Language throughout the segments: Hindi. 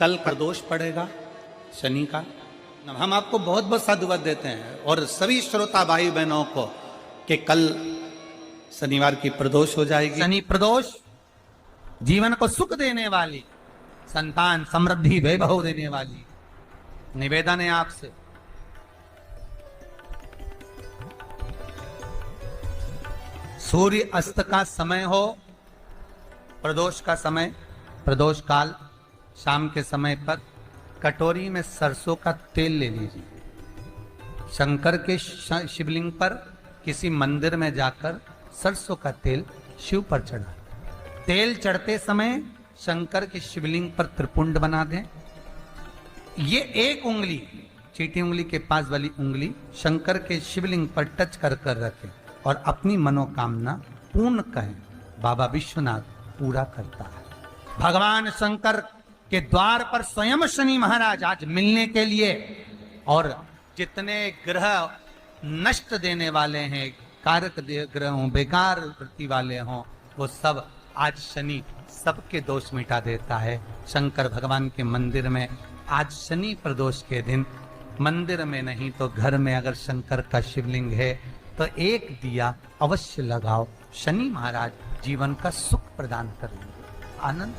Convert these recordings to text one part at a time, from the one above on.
कल प्रदोष पड़ेगा शनि का। हम आपको बहुत बहुत साधुवाद देते हैं और सभी श्रोता भाई बहनों को कि कल शनिवार की प्रदोष हो जाएगी। शनि प्रदोष जीवन को सुख देने वाली, संतान समृद्धि वैभव देने वाली। निवेदन है आपसे, सूर्य अस्त का समय हो, प्रदोष का समय, प्रदोष काल शाम के समय पर कटोरी में सरसों का तेल ले लीजिए। शंकर के शिवलिंग पर किसी मंदिर में जाकर सरसों का तेल शिव पर चढ़ा। तेल चढ़ते समय शंकर के शिवलिंग पर त्रिपुंड बना दें। ये एक उंगली, चीटी उंगली के पास वाली उंगली शंकर के शिवलिंग पर टच कर कर रखें और अपनी मनोकामना पूर्ण कहें। बाबा विश्वनाथ पूरा करता है। भगवान शंकर के द्वार पर स्वयं शनि महाराज आज मिलने के लिए, और जितने ग्रह नष्ट देने वाले हैं, कारक ग्रह हों, बेकार वृत्ति वाले हों, वो सब आज शनि सबके दोष मिटा देता है। शंकर भगवान के मंदिर में आज शनि प्रदोष के दिन, मंदिर में नहीं तो घर में अगर शंकर का शिवलिंग है तो एक दिया अवश्य लगाओ। शनि महाराज जीवन का सुख प्रदान करेंगे, आनंद।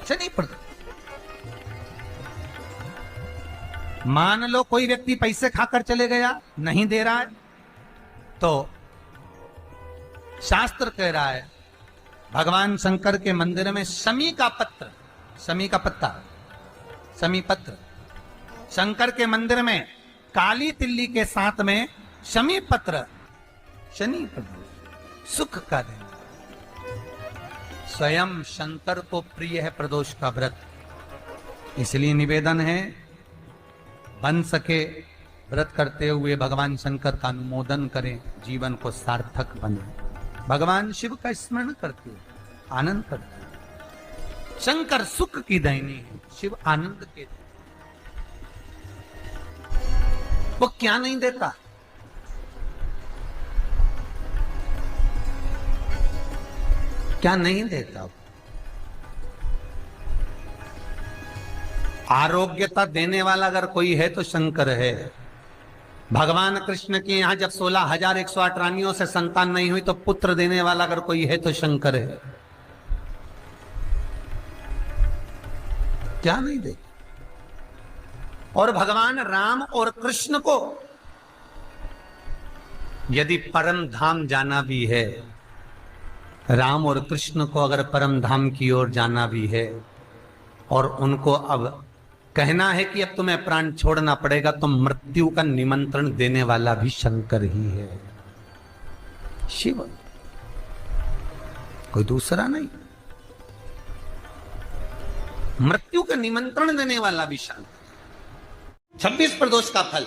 शनि प्रदोष, मान लो कोई व्यक्ति पैसे खाकर चले गया, नहीं दे रहा है, तो शास्त्र कह रहा है भगवान शंकर के मंदिर में शमी का पत्र, शमी का पत्ता, शमी पत्र, शंकर के मंदिर में काली तिल्ली के साथ में शमी पत्र, शनि प्रदोष सुख का दिन। स्वयं शंकर को प्रिय है प्रदोष का व्रत, इसलिए निवेदन है बन सके व्रत करते हुए भगवान शंकर का अनुमोदन करें, जीवन को सार्थक बने। भगवान शिव का स्मरण करते हुए आनंद करते हैं। शंकर सुख की दैनी है, शिव आनंद के, वो क्या नहीं देता। क्या नहीं देता? आरोग्यता देने वाला अगर कोई है तो शंकर है। भगवान कृष्ण के यहाँ जब 16,108 रानियों से संतान नहीं हुई तो पुत्र देने वाला अगर कोई है तो शंकर है। क्या नहीं दे? और भगवान राम और कृष्ण को यदि परम धाम जाना भी है, राम और कृष्ण को अगर परम धाम की ओर जाना भी है और उनको अब कहना है कि अब तुम्हें प्राण छोड़ना पड़ेगा, तो मृत्यु का निमंत्रण देने वाला भी शंकर ही है, शिव, कोई दूसरा नहीं। मृत्यु का निमंत्रण देने वाला भी शंकर। 26 प्रदोष का फल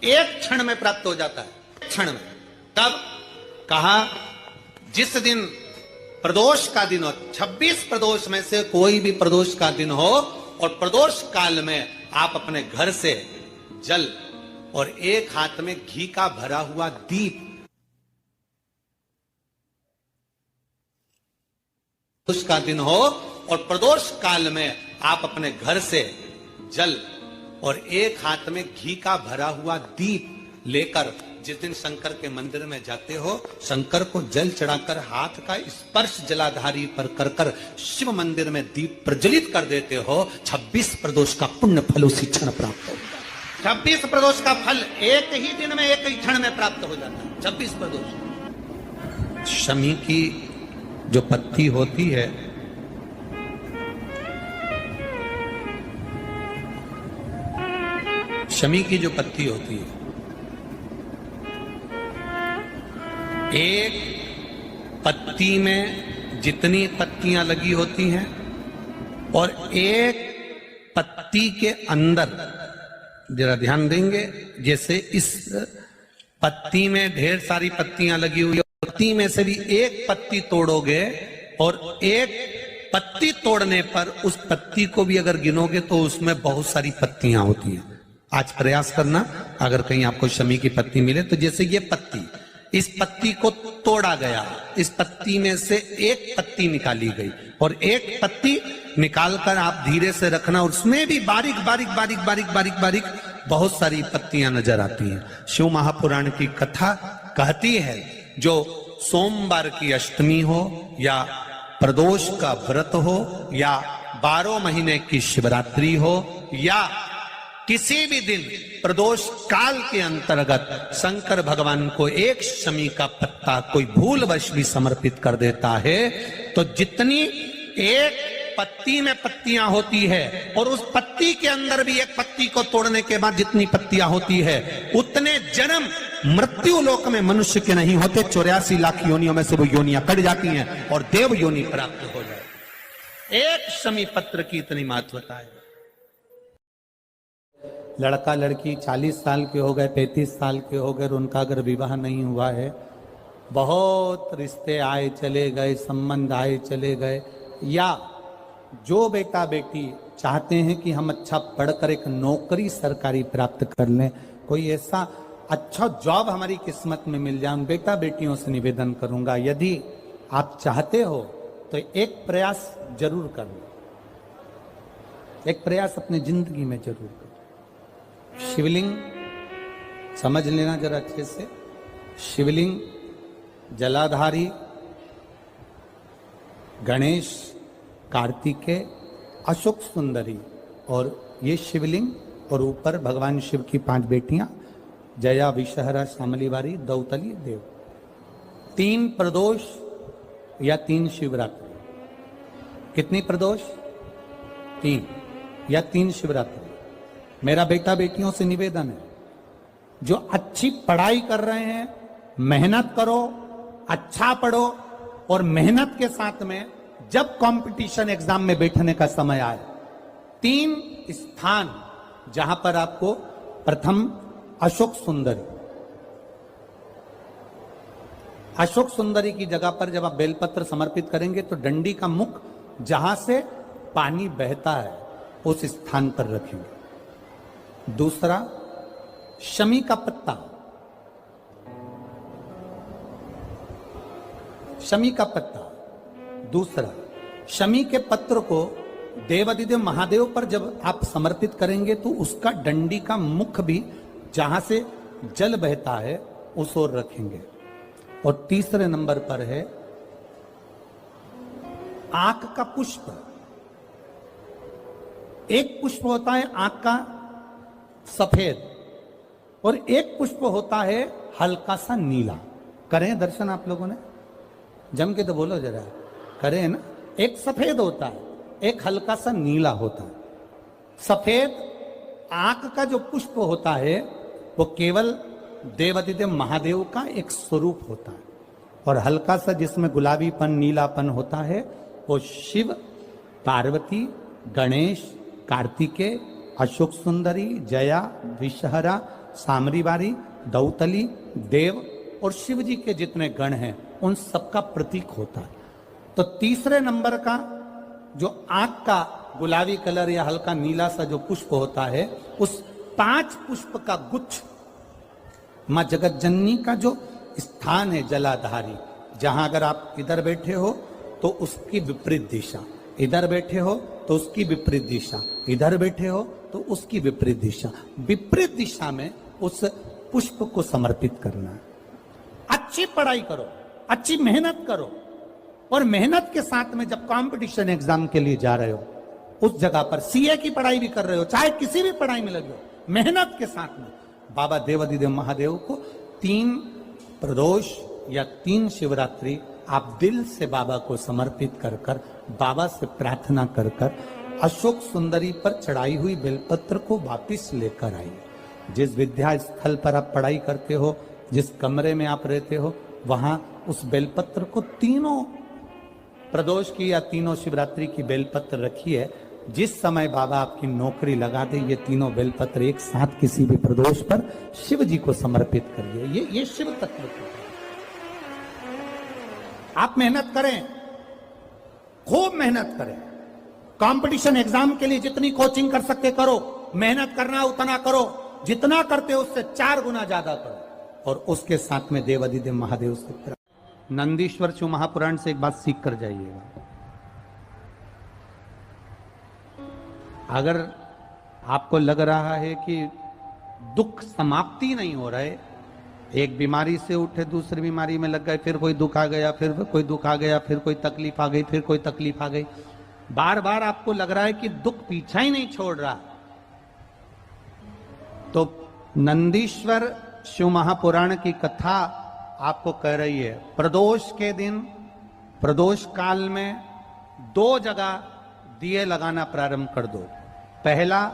एक क्षण में प्राप्त हो जाता है, क्षण में। तब कहा जिस दिन प्रदोष का दिन हो, 26 प्रदोष में से कोई भी प्रदोष का दिन हो और प्रदोष काल में आप अपने घर से जल और एक हाथ में घी का भरा हुआ दीप, प्रदोष का दिन हो और प्रदोष काल में आप अपने घर से जल और एक हाथ में घी का भरा हुआ दीप लेकर जिस दिन शंकर के मंदिर में जाते हो, शंकर को जल चढ़ाकर हाथ का स्पर्श जलाधारी पर कर कर शिव मंदिर में दीप प्रज्वलित कर देते हो, 26 प्रदोष का पुण्य फल उसी क्षण प्राप्त हो जाता है। 26 प्रदोष का फल एक ही दिन में, एक ही क्षण में प्राप्त हो जाता है। 26 प्रदोष। शमी की जो पत्ती होती है, शमी की जो पत्ती होती है, एक पत्ती में जितनी पत्तियां लगी होती हैं और एक पत्ती के अंदर, जरा ध्यान देंगे, जैसे इस पत्ती में ढेर सारी पत्तियां लगी हुई, पत्ती में से भी एक पत्ती तोड़ोगे और एक पत्ती तोड़ने पर उस पत्ती को भी अगर गिनोगे तो उसमें बहुत सारी पत्तियां होती हैं। आज प्रयास करना, अगर कहीं आपको शमी की पत्ती मिले तो जैसे ये पत्ती, इस पत्ती को तोड़ा गया, इस पत्ती में से एक पत्ती निकाली गई और एक पत्ती निकाल कर आप धीरे से रखना, उसमें भी बारीक बारीक बारीक बारीक बारीक बारीक बहुत सारी पत्तियां नजर आती हैं। शिव महापुराण की कथा कहती है जो सोमवार की अष्टमी हो या प्रदोष का व्रत हो या 12 महीने की शिवरात्रि हो या किसी भी दिन प्रदोष काल के अंतर्गत शंकर भगवान को एक शमी का पत्ता कोई भूलवश भी समर्पित कर देता है तो जितनी एक पत्ती में पत्तियां होती है और उस पत्ती के अंदर भी एक पत्ती को तोड़ने के बाद जितनी पत्तियां होती है उतने जन्म मृत्यु लोक में मनुष्य के नहीं होते। 84 लाख योनियों में से वो योनियां कट जाती हैं और देव योनि प्राप्त हो जाए। एक शमी पत्र की इतनी महत्वता है। लड़का लड़की 40 साल के हो गए, 35 साल के हो गए, उनका अगर विवाह नहीं हुआ है, बहुत रिश्ते आए चले गए, संबंध आए चले गए, या जो बेटा बेटी चाहते हैं कि हम अच्छा पढ़कर एक नौकरी सरकारी प्राप्त कर लें, कोई ऐसा अच्छा जॉब हमारी किस्मत में मिल जाए, बेटा बेटियों से निवेदन करूंगा यदि आप चाहते हो तो एक प्रयास जरूर कर लो, एक प्रयास अपनी जिंदगी में जरूर करो। शिवलिंग समझ लेना जरा अच्छे से, शिवलिंग जलाधारी गणेश, कार्तिकेय, अशोक सुंदरी, और ये शिवलिंग और ऊपर भगवान शिव की 5 बेटियां जया, विषहरा, शामलीवारी, दौतली, देव। 3 प्रदोष या 3 शिवरात्रि। कितनी प्रदोष? 3 या 3 शिवरात्रि। मेरा बेटा बेटियों से निवेदन है, जो अच्छी पढ़ाई कर रहे हैं मेहनत करो, अच्छा पढ़ो, और मेहनत के साथ में जब कंपटीशन एग्जाम में बैठने का समय आए 3 स्थान जहां पर आपको प्रथम अशोक सुंदरी, अशोक सुंदरी की जगह पर जब आप बेलपत्र समर्पित करेंगे तो डंडी का मुख जहां से पानी बहता है उस स्थान पर रखेंगे। दूसरा शमी का पत्ता, शमी का पत्ता। दूसरा शमी के पत्र को देवादिदेव महादेव पर जब आप समर्पित करेंगे तो उसका डंडी का मुख भी जहां से जल बहता है उस ओर रखेंगे। और तीसरे नंबर पर है आंख का पुष्प। एक पुष्प होता है आंख का सफेद और एक पुष्प होता है हल्का सा नीला। करें दर्शन आप लोगों ने? जम के तो बोलो जरा, करें ना? एक सफेद होता है, एक हल्का सा नीला होता है। सफेद आंख का जो पुष्प होता है वो केवल देवादिदेव महादेव का एक स्वरूप होता है, और हल्का सा जिसमें गुलाबीपन नीलापन होता है वो शिव, पार्वती, गणेश, कार्तिकेय, अशोक सुंदरी, जया, विषहरा, सामरीवारी, दौतली, देव और शिव जी के जितने गण हैं उन सबका प्रतीक होता है। तो तीसरे नंबर का जो आंख का गुलाबी कलर या हल्का नीला सा जो पुष्प होता है उस 5 पुष्प का गुच्छ मां जगत जननी का जो स्थान है जलाधारी, जहां अगर आप इधर बैठे हो तो उसकी विपरीत दिशा, इधर बैठे हो तो उसकी विपरीत दिशा, इधर बैठे हो तो उसकी विपरीत दिशा, विपरीत दिशा में उस पुष्प को समर्पित करना है। अच्छी पढ़ाई करो, अच्छी मेहनत करो, और मेहनत के साथ में जब कंपटीशन एग्जाम के लिए जा रहे हो उस जगह पर सीए की पढ़ाई भी कर रहे हो, चाहे किसी भी पढ़ाई में लगे हो, मेहनत के साथ में बाबा देवादिदेव महादेव को 3 प्रदोष या 3 शिवरात्रि आप दिल से बाबा को समर्पित कर कर, बाबा से प्रार्थना कर कर अशोक सुंदरी पर चढ़ाई हुई बेलपत्र को वापिस लेकर आइए। जिस विद्या स्थल पर आप पढ़ाई करते हो, जिस कमरे में आप रहते हो, वहां उस बेलपत्र को 3 प्रदोष की या 3 शिवरात्रि की बेलपत्र रखिए। जिस समय बाबा आपकी नौकरी लगा दे ये 3 बेलपत्र एक साथ किसी भी प्रदोष पर शिव जी को समर्पित करिए। ये शिव तत्व है। आप मेहनत करें, खूब मेहनत करें, कंपटीशन एग्जाम के लिए जितनी कोचिंग कर सकते करो, मेहनत करना उतना करो, जितना करते हो उससे 4 गुना ज्यादा करो, और उसके साथ में देवादिदेव महादेव से नंदीश्वर शिव महापुराण से एक बात सीख कर जाइएगा। अगर आपको लग रहा है कि दुख समाप्ति नहीं हो रहे, एक बीमारी से उठे दूसरी बीमारी में लग गए, फिर कोई दुख आ गया, फिर कोई दुख आ गया, फिर कोई तकलीफ आ गई, फिर कोई तकलीफ आ गई, बार बार आपको लग रहा है कि दुख पीछा ही नहीं छोड़ रहा, तो नंदीश्वर शिव महापुराण की कथा आपको कह रही है, प्रदोष के दिन, प्रदोष काल में 2 जगह दिए लगाना प्रारंभ कर दो। पहला,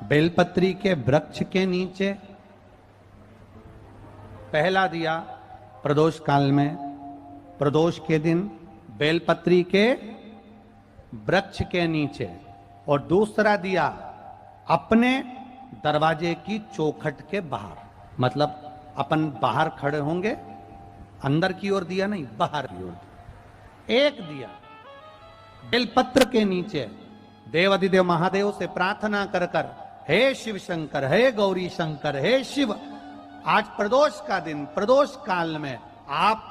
बेलपत्री के वृक्ष के नीचे पहला दिया प्रदोष काल में, प्रदोष के दिन बेलपत्री के वृक्ष के नीचे, और दूसरा दिया अपने दरवाजे की चौखट के बाहर, मतलब अपन बाहर खड़े होंगे, अंदर की ओर दिया नहीं, बाहर की ओर एक दिया बेलपत्र के नीचे, देवाधिदेव महादेव से प्रार्थना कर कर, हे शिव शंकर, हे गौरी शंकर, हे शिव, आज प्रदोष का दिन, प्रदोष काल में आप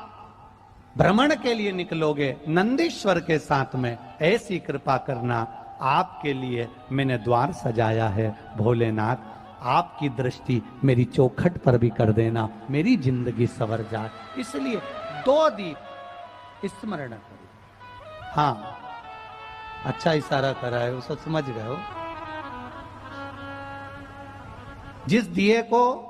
भ्रमण के लिए निकलोगे नंदीश्वर के साथ में, ऐसी कृपा करना, आपके लिए मैंने द्वार सजाया है भोलेनाथ, आपकी दृष्टि मेरी चौखट पर भी कर देना, मेरी जिंदगी संवर जाए। इसलिए 2 दीप स्मरण करो। हाँ, अच्छा इशारा करा है, उसे समझ गए हो। जिस दिए को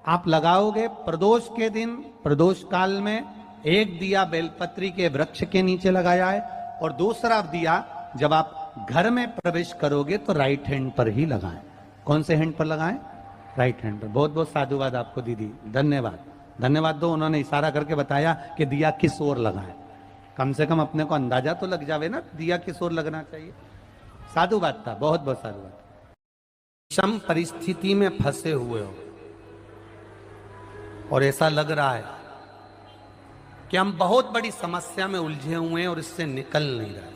आप लगाओगे प्रदोष के दिन, प्रदोष काल में, एक दिया बेलपत्री के वृक्ष के नीचे लगाया है, और दूसरा दिया जब आप घर में प्रवेश करोगे तो राइट हैंड पर ही लगाएं। कौन से हैंड पर लगाएं? राइट हैंड पर। बहुत बहुत साधुवाद आपको दीदी, धन्यवाद, धन्यवाद दो, उन्होंने इशारा करके बताया कि दिया किस ओर लगाएं, कम से कम अपने को अंदाजा तो लग जावे ना दिया किस ओर लगना चाहिए। साधुवाद था, बहुत बहुत साधुवाद। विषम परिस्थिति में फंसे हुए हो और ऐसा लग रहा है कि हम बहुत बड़ी समस्या में उलझे हुए हैं और इससे निकल नहीं रहे,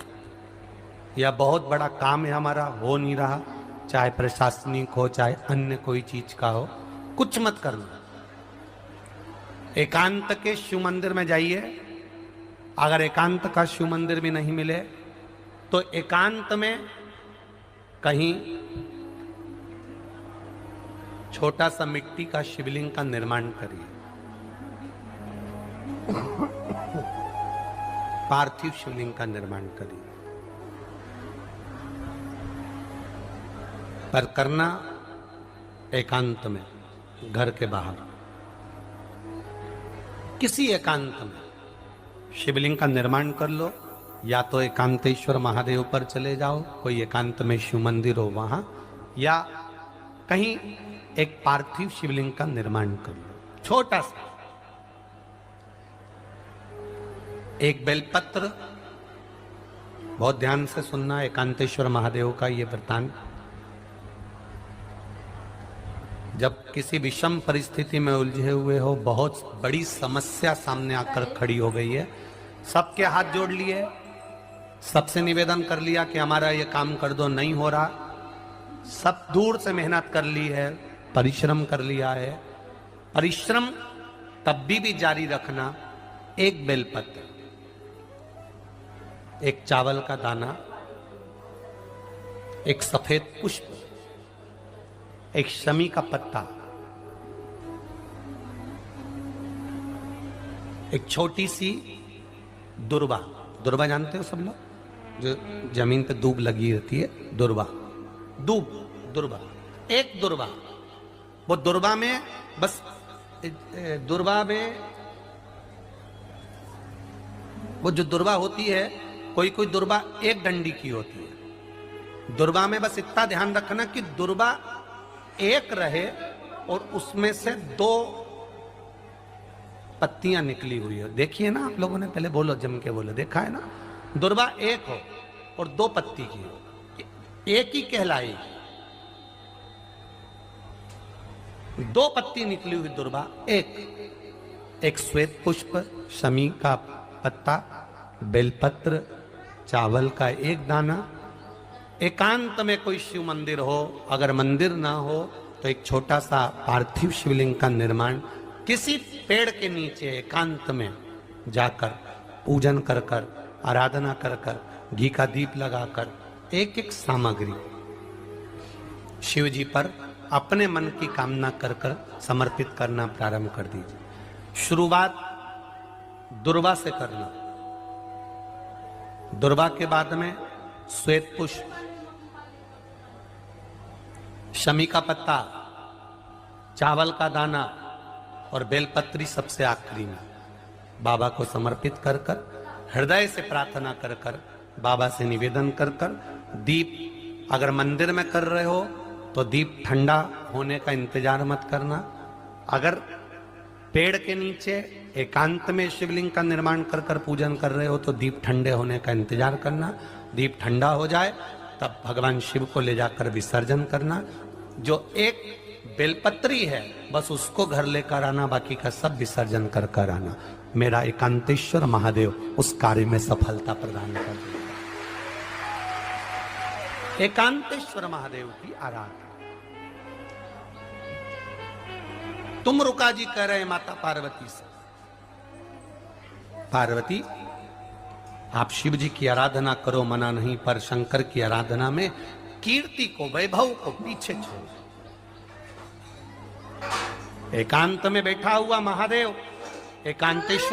या बहुत बड़ा काम है हमारा, हो नहीं रहा, चाहे प्रशासनिक हो चाहे अन्य कोई चीज का हो, कुछ मत करना, एकांत के शिव मंदिर में जाइए। अगर एकांत का शिव मंदिर भी नहीं मिले तो एकांत में कहीं छोटा सा मिट्टी का शिवलिंग का निर्माण करिए, पार्थिव शिवलिंग का निर्माण करिए, पर करना एकांत में, घर के बाहर किसी एकांत में शिवलिंग का निर्माण कर लो, या तो एकांतेश्वर महादेव पर चले जाओ, कोई एकांत में शिव मंदिर हो वहां, या कहीं एक पार्थिव शिवलिंग का निर्माण कर लो, छोटा सा, एक बेलपत्र, बहुत ध्यान से सुनना एकांतेश्वर महादेव का ये वृतांत। जब किसी विषम परिस्थिति में उलझे हुए हो, बहुत बड़ी समस्या सामने आकर खड़ी हो गई है, सबके हाथ जोड़ लिए, सबसे निवेदन कर लिया कि हमारा ये काम कर दो, नहीं हो रहा, सब दूर से मेहनत कर ली है, परिश्रम कर लिया है, परिश्रम तब भी जारी रखना। एक बेलपत्र, एक चावल का दाना, एक सफेद पुष्प, एक शमी का पत्ता, एक छोटी सी दुर्वा, दुर्वा जानते हो सब लोग, जो जमीन पे दूब लगी रहती है, दुर्वा, दूब, दुर्वा, एक दुर्वा, वो दुर्वा में बस, दुर्वा में वो जो दुर्वा होती है, कोई कोई दुर्वा एक डंडी की होती है, दुर्वा में बस इतना ध्यान रखना कि दुर्वा एक रहे और उसमें से 2 पत्तियां निकली हुई है। देखिए ना आप लोगों ने, पहले बोलो, जम के बोलो, देखा है ना, दुर्वा एक हो और 2 पत्ती की हो, एक ही कहलाई, 2 पत्ती निकली हुई दुर्वा, एक श्वेत पुष्प, शमी का पत्ता, बेलपत्र, चावल का एक दाना। एकांत में कोई शिव मंदिर हो, अगर मंदिर ना हो तो एक छोटा सा पार्थिव शिवलिंग का निर्माण किसी पेड़ के नीचे एकांत में जाकर पूजन कर कर, आराधना कर कर, घी का दीप लगाकर एक एक सामग्री शिव जी पर अपने मन की कामना कर कर समर्पित करना प्रारंभ कर दीजिए। शुरुआत दुर्वा से करना। दुर्वा के बाद में श्वेत पुष्प, शमी का पत्ता, चावल का दाना और बेलपत्री सबसे आखिरी में बाबा को समर्पित कर कर, हृदय से प्रार्थना कर कर, बाबा से निवेदन कर कर, दीप अगर मंदिर में कर रहे हो तो दीप ठंडा होने का इंतजार मत करना। अगर पेड़ के नीचे एकांत में शिवलिंग का निर्माण कर कर पूजन कर रहे हो तो दीप ठंडे होने का इंतजार करना। दीप ठंडा हो जाए तब भगवान शिव को ले जाकर विसर्जन करना। जो एक बेलपत्री है बस उसको घर लेकर आना, बाकी का सब विसर्जन कर कर आना। मेरा एकांतेश्वर महादेव उस कार्य में सफलता प्रदान कर देगा। एकांतेश्वर महादेव की आराधना। तुम रुका जी कह रहे माता पार्वती से, पार्वती आप शिव जी की आराधना करो, मना नहीं, पर शंकर की आराधना में कीर्ति को, वैभव को पीछे छोड़ो। एकांत में बैठा हुआ महादेव एकांतेश्वर